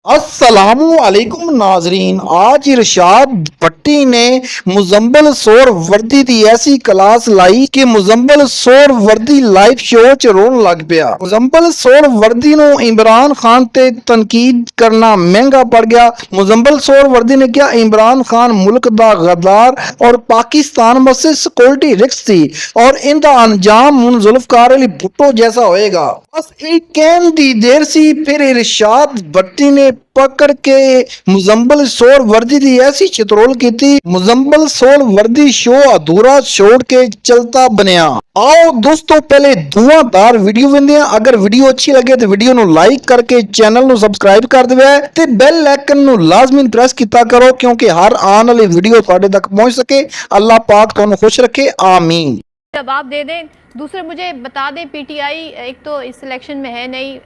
अस्सलामु अलैकुम नाजरीन। आज इरशाद भट्टी ने मुजम्मल सोर वर्दी दी ऐसी क्लास लाई कि मुजम्मल सोर वर्दी लाइव शो च रोन लग पिया। मुजम्मल सोर वर्दी नु इमरान खान ते तनकीद करना महंगा पड़ गया। मुजम्मल सोर वर्दी ने कहा इमरान खान मुल्क दा गद्दार और पाकिस्तान वास्ते सिक्योरिटी रिस्क थी और इनका अंजाम हुन जुल्फकार अली भुट्टो जैसा होएगा। बस एक कहन दी देर सी, फिर इरशाद भट्टी ने पकड़ के मुजम्मल सोर वर्दी दी ऐसी चित्रोल की थी, मुजम्मल सोर वर्दी शो अधूरा छोड़ के चलता बनया। आओ दोस्तों पहले धुआंधार वीडियो वेंदे हैं। अगर वीडियो अच्छी लगे तो वीडियो नु लाइक करके चैनल नु सब्सक्राइब कर देवे ते बेल आइकन नु लाजमी प्रेस किया करो क्योंकि हर आने वाली वीडियो तुहाडे तक पहुंच सके। अल्लाह पाक तुहानू खुश रखे, आमीन। जवाब दे दें। दूसरे मुझे बता दें, पीटीआई एक तो इस इलेक्शन में है नहीं,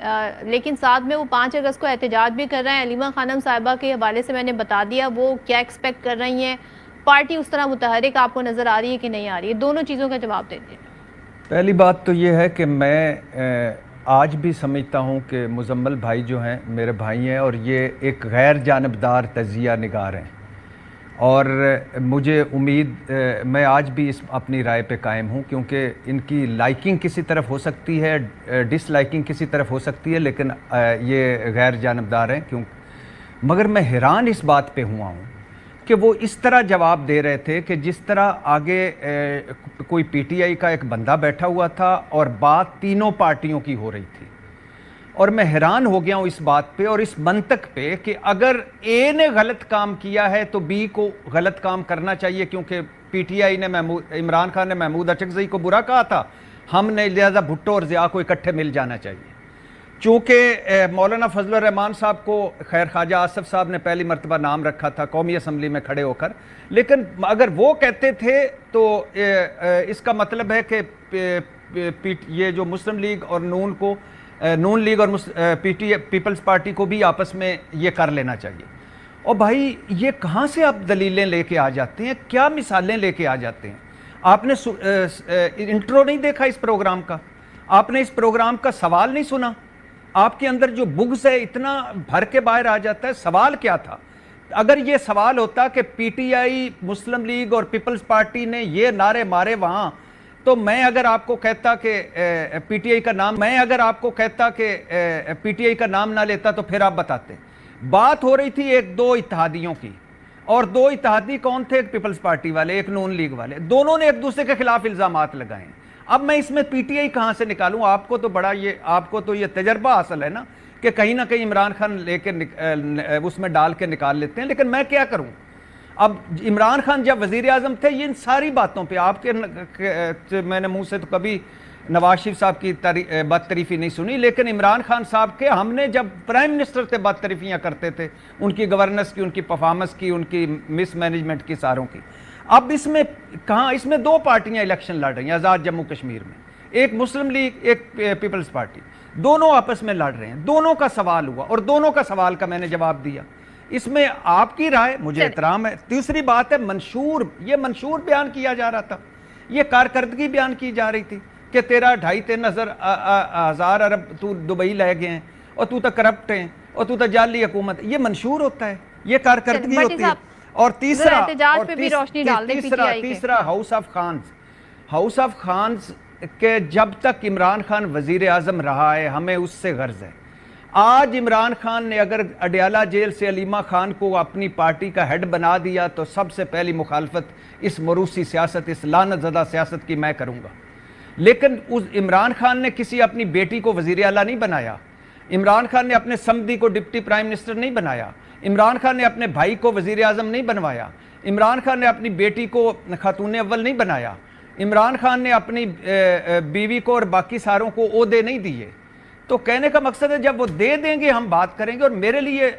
लेकिन साथ में वो 5 अगस्त को एहतजाज भी कर रहे हैं। अलीमा खानम साहिबा के हवाले से मैंने बता दिया वो क्या एक्सपेक्ट कर रही हैं। पार्टी उस तरह मुतहरिक आपको नज़र आ रही है कि नहीं आ रही है? दोनों चीज़ों का जवाब दे दीजिए। पहली बात तो ये है कि मैं आज भी समझता हूँ कि मुजम्मल भाई जो हैं मेरे भाई हैं और ये एक गैर जानबदार तजिया निगार हैं और मुझे उम्मीद मैं आज भी इस अपनी राय पे कायम हूँ क्योंकि इनकी लाइकिंग किसी तरफ हो सकती है, डिसलाइकिंग किसी तरफ हो सकती है, लेकिन ये गैर जानबदार हैं। क्यों? मगर मैं हैरान इस बात पे हुआ हूँ कि वो इस तरह जवाब दे रहे थे कि जिस तरह आगे कोई पीटीआई का एक बंदा बैठा हुआ था और बात तीनों पार्टियों की हो रही थी। और मैं हैरान हो गया हूँ इस बात पे और इस मंतक पे कि अगर ए ने गलत काम किया है तो बी को गलत काम करना चाहिए, क्योंकि पीटीआई ने इमरान खान ने महमूद अचकज़ई को बुरा कहा था, हमने लिहाजा भुट्टो और ज़िया को इकट्ठे मिल जाना चाहिए। चूँकि मौलाना फजल रहमान साहब को खैर ख्वाजा आसफ साहब ने पहली मरतबा नाम रखा था कौमी असम्बली में खड़े होकर, लेकिन अगर वो कहते थे तो इसका मतलब है कि ये जो मुस्लिम लीग और नून लीग और पीपल्स पार्टी को भी आपस में ये कर लेना चाहिए। और भाई ये कहाँ से आप दलीलें लेके आ जाते हैं, क्या मिसालें लेके आ जाते हैं? आपने इंट्रो नहीं देखा इस प्रोग्राम का? आपने इस प्रोग्राम का सवाल नहीं सुना? आपके अंदर जो बुग्स है इतना भर के बाहर आ जाता है। सवाल क्या था? अगर ये सवाल होता कि पीटीआई, मुस्लिम लीग और पीपल्स पार्टी ने ये नारे मारे वहाँ, तो मैं अगर आपको कहता कि पीटीआई का नाम ना लेता तो फिर आप बताते। बात हो रही थी एक दो इत्तेहादियों की, और दो इत्तेहादी कौन थे? एक पीपल्स पार्टी वाले, एक नून लीग वाले, दोनों ने एक दूसरे के खिलाफ इल्जामात लगाए। अब मैं इसमें पीटीआई कहाँ से निकालूं? आपको तो ये तजर्बा हासिल है ना कि कहीं ना कहीं इमरान खान लेके उसमें डाल के निकाल लेते हैं, लेकिन मैं क्या करूं? अब इमरान खान जब वज़ीर आज़म थे, इन सारी बातों पे मैंने मुंह से तो कभी नवाज शरीफ साहब की बदतरीफ़ी नहीं सुनी, लेकिन इमरान खान साहब के हमने जब प्राइम मिनिस्टर थे बदतरीफ़ियाँ करते थे, उनकी गवर्नेंस की, उनकी परफॉर्मेंस की, उनकी मिस मैनेजमेंट की, सारों की। अब इसमें कहाँ? इसमें दो पार्टियाँ इलेक्शन लड़ रही हैं आज़ाद जम्मू कश्मीर में, एक मुस्लिम लीग, एक पीपल्स पार्टी, दोनों आपस में लड़ रहे हैं। दोनों का सवाल हुआ और दोनों का सवाल का मैंने जवाब दिया। इसमें आपकी राय मुझे एहतराम है। तीसरी बात है ये मंशूर बयान किया जा रहा था, ये कारकर्दगी बयान की जा रही थी कि तेरा 2.5-3 हज़ार अरब तू दुबई ले गए हैं और तू तो करप्ट है और तू तो जाली हुकूमत। ये मंशूर होता है, ये कारकर्दगी होती है। और तीसरा हाउस ऑफ खान्स के जब तक इमरान खान वजीर आज़म रहा है हमें उससे गर्ज है। आज इमरान खान ने अगर अडयाला जेल से अलीमा खान को अपनी पार्टी का हेड बना दिया तो सबसे पहली मुखालफत इस मरूसी सियासत, इस लानतज़दा सियासत की मैं करूँगा। लेकिन उस इमरान खान ने किसी अपनी बेटी को वज़ीर आला नहीं बनाया, इमरान खान ने अपने समधी को डिप्टी प्राइम मिनिस्टर नहीं बनाया, इमरान खान ने अपने भाई को वज़ीर आज़म नहीं बनवाया, इमरान खान ने अपनी बेटी को खातून अव्वल नहीं बनाया, इमरान खान ने अपनी बीवी को और बाकी सारों को ओहदे नहीं दिए। तो कहने का मकसद है जब वो दे देंगे हम बात करेंगे। और मेरे लिए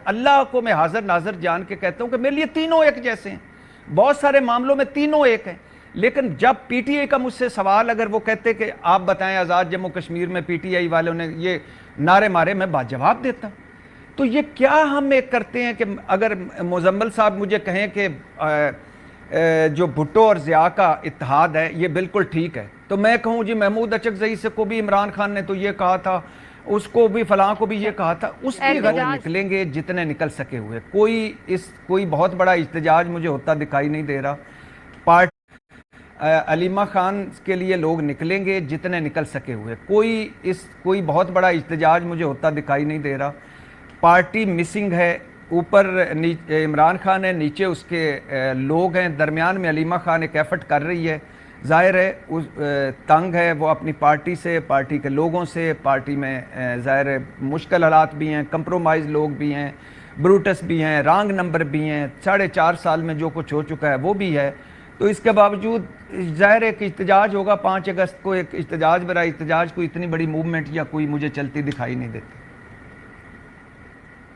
अल्लाह को मैं हाजिर नाजर जान के कहता हूँ कि मेरे लिए तीनों एक जैसे हैं, बहुत सारे मामलों में तीनों एक हैं। लेकिन जब पीटीआई का मुझसे सवाल अगर वो कहते कि आप बताएं आज़ाद जम्मू कश्मीर में पीटीआई वालों ने ये नारे मारे, मैं बात जवाब देता। तो ये क्या हम एक करते हैं कि अगर मुजम्मल साहब मुझे कहें कि जो भुट्टो और ज़िया का इत्तेहाद है ये बिल्कुल ठीक है, तो मैं कहूँ जी महमूद अचकज़ई से को भी इमरान खान ने तो ये कहा था اس کو بھی فلاں کو بھی یہ کہا تھا، اس کی غرض احتجاج نکلیں گے جتنے نکل سکے ہوئے. کوئی بہت بڑا احتجاج مجھے ہوتا دکھائی نہیں دے رہا. علیمہ خان کے لیے لوگ نکلیں گے جتنے نکل سکے ہوئے. کوئی بہت بڑا احتجاج مجھے ہوتا دکھائی نہیں دے رہا. پارٹی مسنگ ہے، اوپر عمران خان ہے، نیچے اس کے لوگ ہیں، درمیان میں علیمہ خان ایک ایفرٹ کر رہی ہے. ظاہر ہے تنگ ہے وہ اپنی پارٹی سے، پارٹی کے لوگوں سے. پارٹی میں ظاہر ہے مشکل حالات بھی ہیں، کمپرومائز لوگ بھی ہیں، بروٹس بھی ہیں، رانگ نمبر بھی ہیں. 4.5 سال میں جو کچھ ہو چکا ہے وہ بھی ہے. تو اس کے باوجود ظاہر ایک احتجاج ہوگا 5 اگست کو. ایک احتجاج برائے احتجاج کو اتنی بڑی موومنٹ یا کوئی مجھے چلتی دکھائی نہیں دیتی.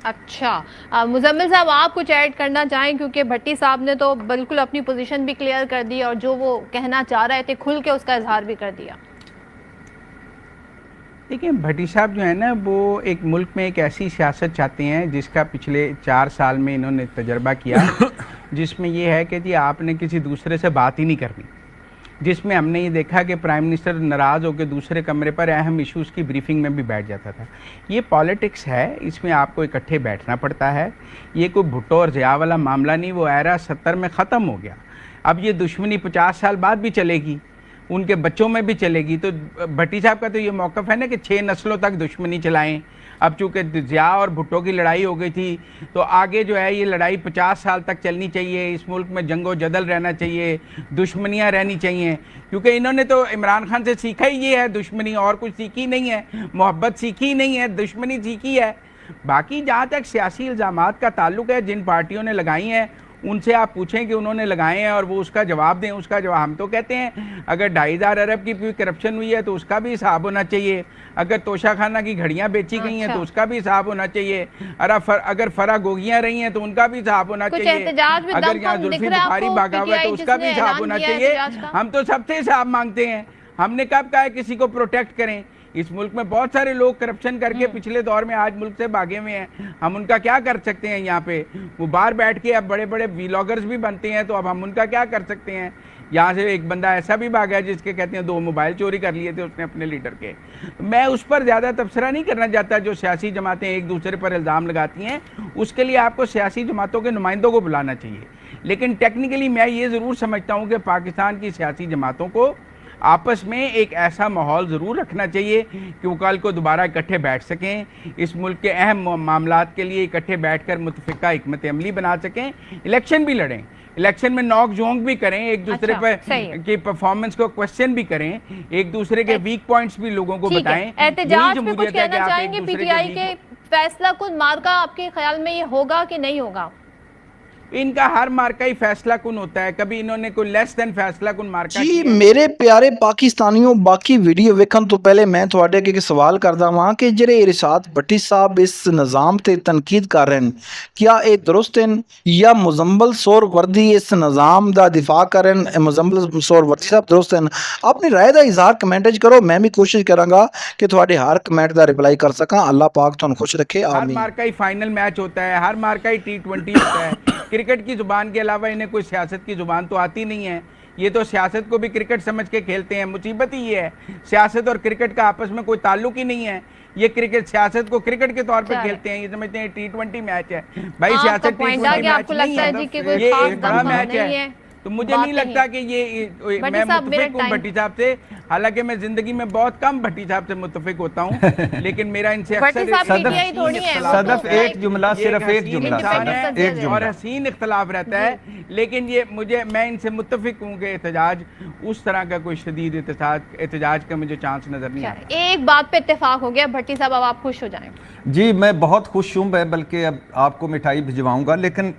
اچھا مزمل صاحب، آپ کچھ ایڈ کرنا چاہیں؟ کیونکہ بھٹی صاحب نے تو بالکل اپنی پوزیشن بھی کلیئر کر دی اور جو وہ کہنا چاہ رہے تھے کھل کے اس کا اظہار بھی کر دیا. دیکھیں بھٹی صاحب جو ہے نا وہ ایک ملک میں ایک ایسی سیاست چاہتے ہیں جس کا پچھلے 4 سال میں انہوں نے تجربہ کیا، جس میں یہ ہے کہ جی آپ نے کسی دوسرے سے بات ہی نہیں کرنی. جس میں ہم نے یہ دیکھا کہ پرائم منسٹر ناراض ہو کے دوسرے کمرے پر اہم ایشوز کی بریفنگ میں بھی بیٹھ جاتا تھا. یہ پالیٹکس ہے، اس میں آپ کو اکٹھے بیٹھنا پڑتا ہے. یہ کوئی بھٹو اور ضیاء والا معاملہ نہیں، وہ ایرا 70 میں ختم ہو گیا. اب یہ دشمنی 50 سال بعد بھی چلے گی، ان کے بچوں میں بھی چلے گی. تو بھٹی صاحب کا تو یہ موقف ہے نا کہ 6 نسلوں تک دشمنی چلائیں. اب چونکہ ضیاء اور بھٹو کی لڑائی ہو گئی تھی تو آگے جو ہے یہ لڑائی 50 سال تک چلنی چاہیے. اس ملک میں جنگ و جدل رہنا چاہیے، دشمنیاں رہنی چاہیے. کیونکہ انہوں نے تو عمران خان سے سیکھا ہی یہ ہے دشمنی، اور کچھ سیکھی نہیں ہے. محبت سیکھی نہیں ہے، دشمنی سیکھی ہے. باقی جہاں تک سیاسی الزامات کا تعلق ہے جن پارٹیوں نے لگائی ہیں ان سے آپ پوچھیں کہ انہوں نے لگائے ہیں اور وہ اس کا جواب دیں. اس کا جواب ہم تو کہتے ہیں اگر 2,500 ارب کی کوئی کرپشن ہوئی ہے تو اس کا بھی حساب ہونا چاہیے. اگر توشہ خانہ کی گھڑیاں بیچی گئی ہیں تو اس کا بھی حساب ہونا چاہیے. اگر فرا گوگیاں رہی ہیں تو ان کا بھی حساب ہونا چاہیے. اگر یہاں زلفی بخاری بھاگا ہوا ہے تو اس کا بھی حساب ہونا چاہیے. ہم تو سب سے حساب مانگتے ہیں. ہم نے کب کہا ہے کسی کو پروٹیکٹ کریں؟ اس ملک میں بہت سارے لوگ کرپشن کر کے پچھلے دور میں آج ملک سے بھاگے ہوئے ہیں. ہم ان کا کیا کر سکتے ہیں؟ یہاں پہ وہ باہر بیٹھ کے اب بڑے بڑے ویلاگرز بھی بنتے ہیں تو اب ہم ان کا کیا کر سکتے ہیں؟ یہاں سے ایک بندہ ایسا بھی بھاگا ہے جس کے کہتے ہیں 2 موبائل چوری کر لیے تھے اس نے اپنے لیڈر کے. میں اس پر زیادہ تبصرہ نہیں کرنا چاہتا. جو سیاسی جماعتیں ایک دوسرے پر الزام لگاتی ہیں اس کے لیے آپ کو سیاسی جماعتوں کے نمائندوں کو بلانا چاہیے. لیکن ٹیکنیکلی میں یہ ضرور سمجھتا ہوں کہ پاکستان کی سیاسی جماعتوں کو آپس میں ایک ایسا ماحول ضرور رکھنا چاہیے کہ وہ کل کو دوبارہ اکٹھے بیٹھ سکیں، اس ملک کے اہم معاملات کے لیے اکٹھے بیٹھ کر متفقہ حکمت عملی بنا سکیں. الیکشن بھی لڑیں، الیکشن میں نوک جھونک بھی کریں، ایک دوسرے کی پرفارمنس کو کوسچن بھی کریں، ایک دوسرے کے ویک پوائنٹس بھی لوگوں کو بتائیں. احتجاج پہ کچھ کہنا چاہیں گے؟ پی ٹی آئی کے فیصلہ کن مارکا آپ کے خیال میں یہ ہوگا کہ نہیں ہوگا؟ ان کا ہر مارکا ہی فیصلہ کن ہوتا ہے، کبھی انہوں نے کوئی لیس دین فیصلہ کن مارکا جی میرے پیارے پاکستانیوں، باقی ویڈیو ویکھن تو پہلے میں تھوڑے کے سوال کردا ہاں کہ جڑے ارشاد بھٹی صاحب اس نظام تے تنقید کر رہے ہیں کیا یہ درست ہیں یا مزمل سور وردی اس نظام دا دفاع کرن؟ مزمل سور وردی صاحب درست ہیں؟ اپنی رائے دا اظہار کمنٹ وچ کرو، میں بھی کوشش کراں گا کہ تھوڑے ہر کمنٹ دا رپلائی کر سکاں. اللہ پاک تھانوں خوش رکھے، ہر آمین. مارکا ہی فائنل میچ ہوتا ہے، ہر مارکا ہی T20 ہوتا ہے. کرکٹ کی زبان کے علاوہ انہیں کوئی سیاست کی زبان تو آتی نہیں ہے. یہ تو سیاست کو بھی کرکٹ سمجھ کے کھیلتے ہیں. مصیبت ہی یہ ہے سیاست اور کرکٹ کا آپس میں کوئی تعلق ہی نہیں ہے. یہ کرکٹ سیاست کو کرکٹ کے طور پہ کھیلتے ہیں، یہ سمجھتے ہیں T20 میچ ہے. بھائی سیاست T20 میچ نہیں ہے، یہ ایک بڑا میچ ہے. تو مجھے نہیں لگتا کہ یہ میں متفق ہوں بھٹی صاحب سے، حالانکہ میں زندگی میں بہت کم بھٹی صاحب سے متفق ہوتا ہوں، لیکن میرا ان سے اکثر صدف ایک جملہ، صرف ایک جملہ اور حسین اختلاف رہتا ہے. لیکن یہ میں ان سے متفق ہوں کہ احتجاج اس طرح کا کوئی شدید احتجاج کا مجھے چانس نظر نہیں آتا. ایک بات پہ اتفاق ہو گیا بھٹی صاحب، اب آپ خوش ہو جائیں. جی میں بہت خوش ہوں، بلکہ اب آپ کو مٹھائی بھجواؤں گا. لیکن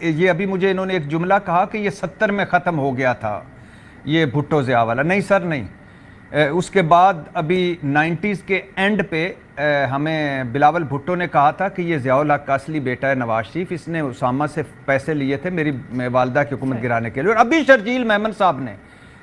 یہ ابھی مجھے انہوں نے ایک جملہ کہا کہ یہ 70 میں ختم ہو گیا تھا یہ بھٹو ضیاء والا. نہیں سر نہیں، اس کے بعد ابھی 90s کے اینڈ پہ ہمیں بلاول بھٹو نے کہا تھا کہ یہ ضیاء الحق کا اصلی بیٹا ہے نواز شریف، اس نے اسامہ سے پیسے لیے تھے میری والدہ کی حکومت گرانے کے لیے. اور ابھی شرجیل میمن صاحب نے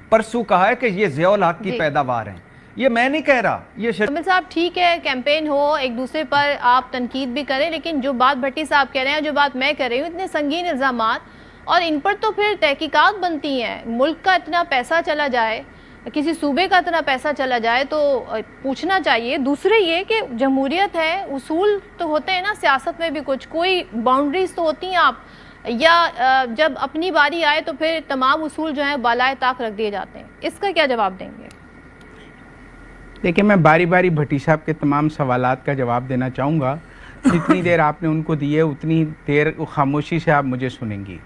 پرسوں کہا ہے کہ یہ ضیاء الحق کی پیداوار ہیں. یہ میں نہیں کہہ رہا، یہ مزمل صاحب ٹھیک ہے کیمپین ہو، ایک دوسرے پر آپ تنقید بھی کریں، لیکن جو بات بھٹی صاحب کہہ رہے ہیں، جو بات میں کہہ رہی ہوں، اتنے سنگین الزامات اور ان پر تو پھر تحقیقات بنتی ہیں. ملک کا اتنا پیسہ چلا جائے किसी सूबे का इतना पैसा चला जाए तो पूछना चाहिए। दूसरे ये कि जमहूरियत है, उसूल तो होते हैं ना सियासत में भी, कुछ कोई बाउंड्रीज तो होती हैं आप, या जब अपनी बारी आए तो फिर तमाम उसूल जो हैं बालाए ताक रख दिए जाते हैं। इसका क्या जवाब देंगे? देखिए, मैं बारी बारी भट्टी साहब के तमाम सवालात का जवाब देना चाहूँगा। जितनी देर आपने उनको दी है उतनी देर खामोशी से आप मुझे सुनेंगी।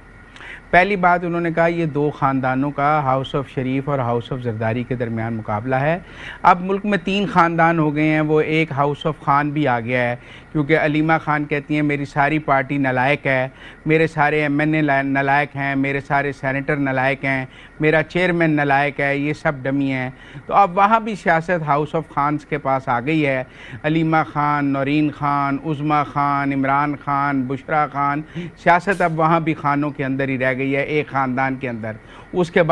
पहली बात, उन्होंने कहा ये दो ख़ानदानों का हाउस ऑफ शरीफ और हाउस ऑफ जरदारी के दरमियान मुकाबला है। अब मुल्क में 3 ख़ानदान हो गए हैं, वो एक हाउस ऑफ खान भी आ गया है, क्योंकि अलीमा खान कहती हैं मेरी सारी पार्टी नलायक है, मेरे सारे एमएनए नलायक हैं, मेरे सारे सेनेटर नलायक हैं, मेरा चेयरमैन नलायक है, ये सब डमी हैं। तो अब वहाँ भी सियासत हाउस ऑफ खान्स के पास आ गई है। अलीमा खान, नौरीन खान, उज़्मा खान, इमरान खान, बुशरा खान, सियासत अब वहाँ भी खानों के अंदर ही रह गई है, एक ख़ानदान के अंदर। उसके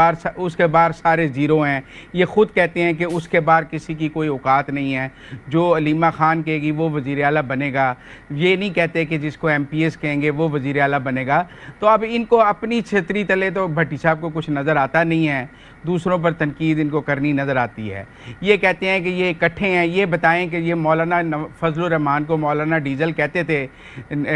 बाद सारे ज़ीरो हैं। ये ख़ुद कहते हैं कि उसके बाद किसी की कोई औकात नहीं है। जो अलीमा खान कहेगी वो वज़ीर आला बनेगा। ये नहीं कहते कि जिसको MPS कहेंगे वो वज़ीर आला बनेगा। तो अब इनको अपनी छतरी तले तो भट्टी साहब को कुछ नज़र आता नहीं है, दूसरों पर तनकीद इनको करनी नज़र आती है। ये कहते हैं कि ये इकट्ठे हैं। ये बताएं कि ये मौलाना फजलुर रहमान को मौलाना डीजल कहते थे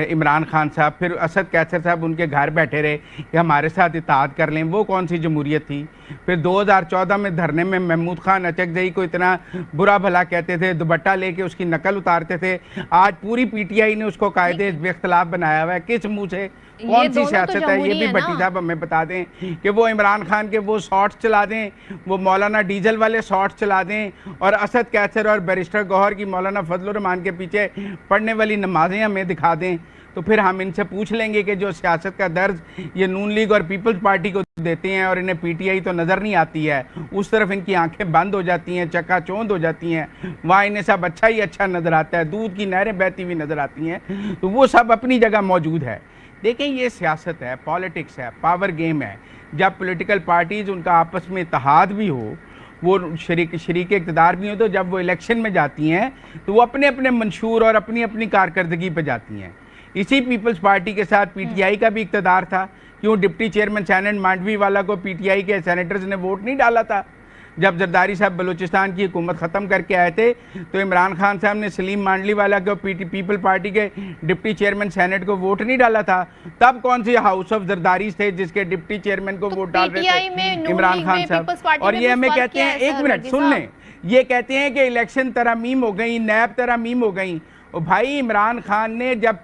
इमरान खान साहब, फिर असद कैसर साहब उनके घर बैठे रहे कि हमारे साथ इत्तेहाद कर लें। वो कौन सी जमहूरियत थी? फिर 2014 में धरने में महमूद खान अचकजई को इतना बुरा भला कहते थे, दुपट्टा लेके उसकी नकल उतारते थे। आज पूरी PTI ने उसको कायदे इख्तलाफ बनाया हुआ है। किस मुँह से? कौन सी सियासत है? ये भी भट्टी साहब हमें बता दें कि वो इमरान खान के वो शॉट्स चला दें, वो मौलाना डीजल वाले शॉट्स चला दें, और असद कैसर और बैरिस्टर गौहर की मौलाना फजलुर रहमान के पीछे पढ़ने वाली नमाजें हमें दिखा दें। तो फिर हम इनसे पूछ लेंगे कि जो सियासत का दर्ज ये नून लीग और पीपल्स पार्टी को देते हैं और इन्हें PTI तो नज़र नहीं आती है, उस तरफ इनकी आंखें बंद हो जाती हैं, चकाचौंध हो जाती हैं, वहाँ इन्हें सब अच्छा ही अच्छा नज़र आता है, दूध की नहरें बहती हुई नज़र आती हैं। तो वो सब अपनी जगह मौजूद है। देखें, ये सियासत है, पॉलिटिक्स है, पावर गेम है। जब पॉलिटिकल पार्टीज़ उनका आपस में इत्तेहाद भी हो, वो शरीक इक़्तिदार भी हो, तो जब वो इलेक्शन में जाती हैं तो वो अपने अपने मंशूर और अपनी अपनी कारकर्दगी पे जाती हैं। इसी पीपल्स पार्टी के साथ PTI का भी इक़्तिदार था। क्यों डिप्टी चेयरमैन सेनेट मांडवी वाला को PTI के सेनेटर्स ने वोट नहीं डाला था? जब जरदारी साहब बलूचिस्तान की हुकूमत ख़त्म करके आए थे तो इमरान खान साहब ने सलीम मांडली वाला को पीपल पार्टी के डिप्टी चेयरमैन सेनेट को वोट नहीं डाला था। तब कौन सी हाउस ऑफ जरदारी थे जिसके डिप्टी चेयरमैन को वोट डाल रहे थे? इमरान खान साहब। और ये हमें कहते हैं, एक मिनट सुन लें, ये कहते हैं कि इलेक्शन तरमीम हो गई, नैब तरमीम हो गई। और भाई, इमरान खान ने जब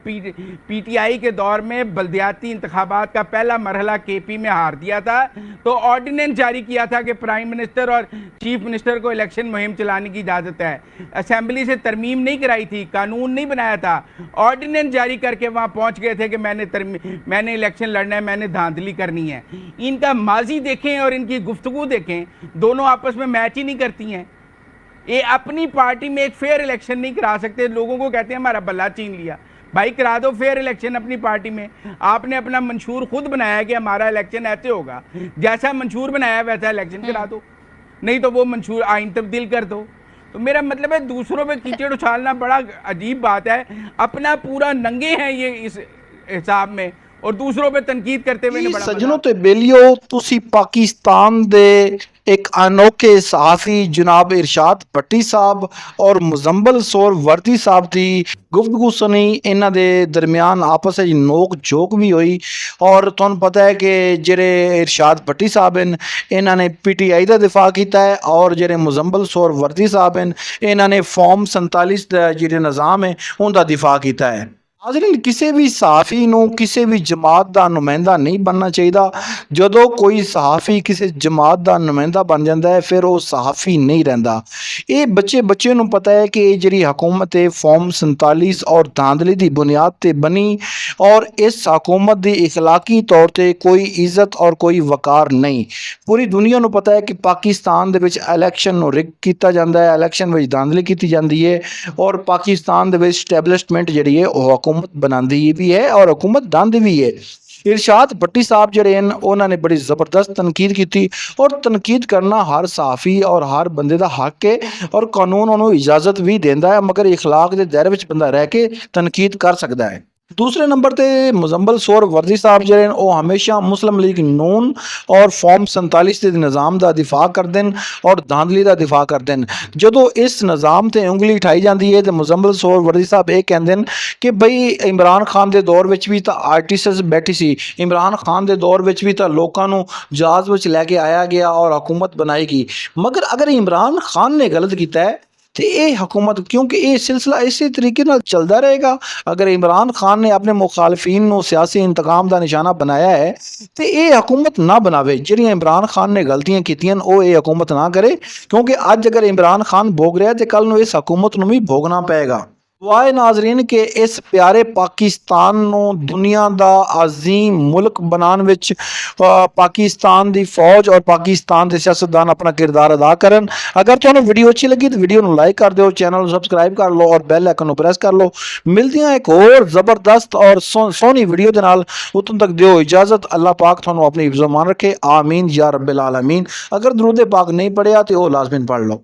PTI के दौर में बल्दियाती इंतखाबात का पहला मरहला KP में हार दिया था तो ऑर्डिनेंस जारी किया था कि प्राइम मिनिस्टर और चीफ मिनिस्टर को इलेक्शन मुहिम चलाने की इजाज़त है। असेंबली से तरमीम नहीं कराई थी, कानून नहीं बनाया था, ऑर्डिनेंस जारी करके वहाँ पहुँच गए थे कि मैंने इलेक्शन लड़ना है, मैंने धांधली करनी है। इनका माजी देखें और इनकी गुफ्तगू देखें, दोनों आपस में मैच ही नहीं करती हैं। ये अपनी पार्टी में एक फेयर इलेक्शन नहीं करा सकते, लोगों को कहते हैं हमारा बल्ला छीन लिया। भाई, करा दो फेयर इलेक्शन अपनी पार्टी में। आपने अपना मंशूर खुद बनाया है कि हमारा इलेक्शन ऐसे होगा, जैसा मंशूर बनाया वैसा इलेक्शन करा दो, नहीं तो वो मंशूर आइन तब्दील कर दो। तो मेरा मतलब है, दूसरों पे कीचड़ उछालना बड़ा अजीब बात है। अपना पूरा नंगे हैं ये इस हिसाब में, और दूसरों पे तनकीद करते हुए बड़ा सज्जनों ते बेलियो, तुसी पाकिस्तान दे एक अनोखे सहाफ़ी जनाब इरशाद भट्टी साहब और मुजम्बल सोर वर्दी साहब की गुफ्तगू सुनी। इन्हां दे दरमियान आपस में नोक झोंक भी हुई। और तुहानूं पता है कि जेरे इरशाद भट्टी साहब हैं इन्हां ने PTI का दिफा किया है, और जेरे मुजम्बल सोर वर्दी साहब हैं इन्हां ने फॉर्म 47 का जेरे निज़ाम है उनका दिफा किया है। नाज़रीन, किसी भी सहाफ़ी नूं किसी भी जमात का नुमाइंदा नहीं बनना चाहिए। जदों कोई सहाफ़ी किसी जमात का नुमाइंदा बन जाता है फिर वो सहाफ़ी नहीं रहिंदा। ये बच्चे नूं पता है कि ये जिहड़ी हुकूमत है फॉर्म 47 और धांधली की बुनियाद पर बनी, और इस हुकूमत की इखलाकी तौर पर कोई इज्जत और कोई वकार नहीं। पूरी दुनिया नूं पता है कि पाकिस्तान दे विच इलैक्शन नूं रिग किया जाता है, इलैक्शन में धांधली की जाती है, और पाकिस्तान दे विच स्टैबलिशमेंट जिहड़ी है वो हुकूमत बनाती भी है और हुकूमत दांदी भी है। इरशाद भट्टी साहब जड़े हैं उन्होंने बड़ी ज़बरदस्त तनकीद की थी, और तनकीद करना हर सहाफ़ी और हर बंदे का हक है, और कानून उन्होंने इजाज़त भी देता है, मगर इखलाक के दायरे में बंदा रह के तनकीद कर सकता है। ਦੂਸਰੇ ਨੰਬਰ ਤੇ ਮੁਜ਼ੰਬਲ ਸੋਰ ਵਰਦੀ ਸਾਹਿਬ ਜਿਹੜੇ ਨੇ ਉਹ ਹਮੇਸ਼ਾ ਮੁਸਲਿਮ ਲੀਗ ਨੂਨ ਔਰ ਫਾਰਮ 47 ਦੇ ਨਿਜ਼ਾਮ ਦਾ ਦਿਫਾ ਕਰਦੇ ਨੇ ਔਰ ਧਾਂਦਲੀ ਦਾ ਦਿਫਾ ਕਰਦੇ ਨੇ। ਜਦੋਂ ਇਸ ਨਿਜ਼ਾਮ ਤੇ ਉਂਗਲੀ ਉਠਾਈ ਜਾਂਦੀ ਹੈ ਤੇ ਮੁਜ਼ੰਬਲ ਸੋਰ ਵਰਦੀ ਸਾਹਿਬ ਇਹ ਕਹਿੰਦੇ ਨੇ ਕਿ ਬਈ ਇਮਰਾਨ ਖਾਨ ਦੇ ਦੌਰ ਵਿੱਚ ਵੀ ਤਾਂ ਆਰਟਿਸਟਸ ਬੈਠੀ ਸੀ, ਇਮਰਾਨ ਖਾਨ ਦੇ ਦੌਰ ਵਿੱਚ ਵੀ ਤਾਂ ਲੋਕਾਂ ਨੂੰ ਜਹਾਜ਼ ਵਿੱਚ ਲੈ ਕੇ ਆਇਆ ਗਿਆ ਔਰ ਹਕੂਮਤ ਬਣਾਈ ਗਈ, ਮਗਰ ਅਗਰ ਇਮਰਾਨ ਖਾਨ ਨੇ ਗਲਤ ਕੀਤਾ ਹੈ ਤੇ ਇਹ ਹਕੂਮਤ, ਕਿਉਂਕਿ ਇਹ ਸਿਲਸਿਲਾ ਇਸੇ ਤਰੀਕੇ ਨਾਲ ਚੱਲਦਾ ਰਹੇਗਾ। ਅਗਰ ਇਮਰਾਨ ਖਾਨ ਨੇ ਆਪਣੇ ਮੁਖਾਲਫੀਨ ਨੂੰ ਸਿਆਸੀ ਇੰਤਕਾਮ ਦਾ ਨਿਸ਼ਾਨਾ ਬਣਾਇਆ ਹੈ ਤੇ ਇਹ ਹਕੂਮਤ ਨਾ ਬਣਾਵੇ। ਜਿਹੜੀਆਂ ਇਮਰਾਨ ਖਾਨ ਨੇ ਗਲਤੀਆਂ ਕੀਤੀਆਂ ਉਹ ਇਹ ਹਕੂਮਤ ਨਾ ਕਰੇ, ਕਿਉਂਕਿ ਅੱਜ ਅਗਰ ਇਮਰਾਨ ਖਾਨ ਭੋਗ ਰਿਹਾ ਤੇ ਕੱਲ ਨੂੰ ਇਸ ਹਕੂਮਤ ਨੂੰ ਵੀ ਭੋਗਣਾ ਪਏਗਾ। ਵਾਏ ਨਾਜ਼ਰੀਨ ਕਿ ਇਸ ਪਿਆਰੇ ਪਾਕਿਸਤਾਨ ਨੂੰ ਦੁਨੀਆ ਦਾ ਅਜ਼ੀਮ ਮੁਲਕ ਬਣਾਉਣ ਵਿੱਚ ਪਾਕਿਸਤਾਨ ਦੀ ਫੌਜ ਔਰ ਪਾਕਿਸਤਾਨ ਦੇ ਸਿਆਸਤਦਾਨ ਆਪਣਾ ਕਿਰਦਾਰ ਅਦਾ ਕਰਨ। ਅਗਰ ਤੁਹਾਨੂੰ ਵੀਡੀਓ ਅੱਛੀ ਲੱਗੀ ਤਾਂ ਵੀਡੀਓ ਨੂੰ ਲਾਈਕ ਕਰ ਦਿਓ, ਚੈਨਲ ਨੂੰ ਸਬਸਕ੍ਰਾਈਬ ਕਰ ਲਓ ਔਰ ਬੈਲ ਆਈਕਨ ਨੂੰ ਪ੍ਰੈਸ ਕਰ ਲਓ। ਮਿਲਦੀਆਂ ਇੱਕ ਹੋਰ ਜ਼ਬਰਦਸਤ ਔਰ ਸੋਹਣੀ ਵੀਡੀਓ ਦੇ ਨਾਲ। ਉਦੋਂ ਤੱਕ ਦਿਓ ਇਜਾਜ਼ਤ। ਅੱਲਾਹ ਪਾਕ ਤੁਹਾਨੂੰ ਆਪਣੀ ਹਿਫਜ਼-ਓ-ਅਮਾਨ ਰੱਖੇ। ਆਮੀਨ ਯਾ ਰੱਬਿਲ ਆਲਮੀਨ। ਅਗਰ ਦਰੂਦ ਪਾਕ ਨਹੀਂ ਪੜਿਆ ਤੇ ਉਹ ਲਾਜ਼ਮੀਨ ਪੜ੍ਹ ਲਓ।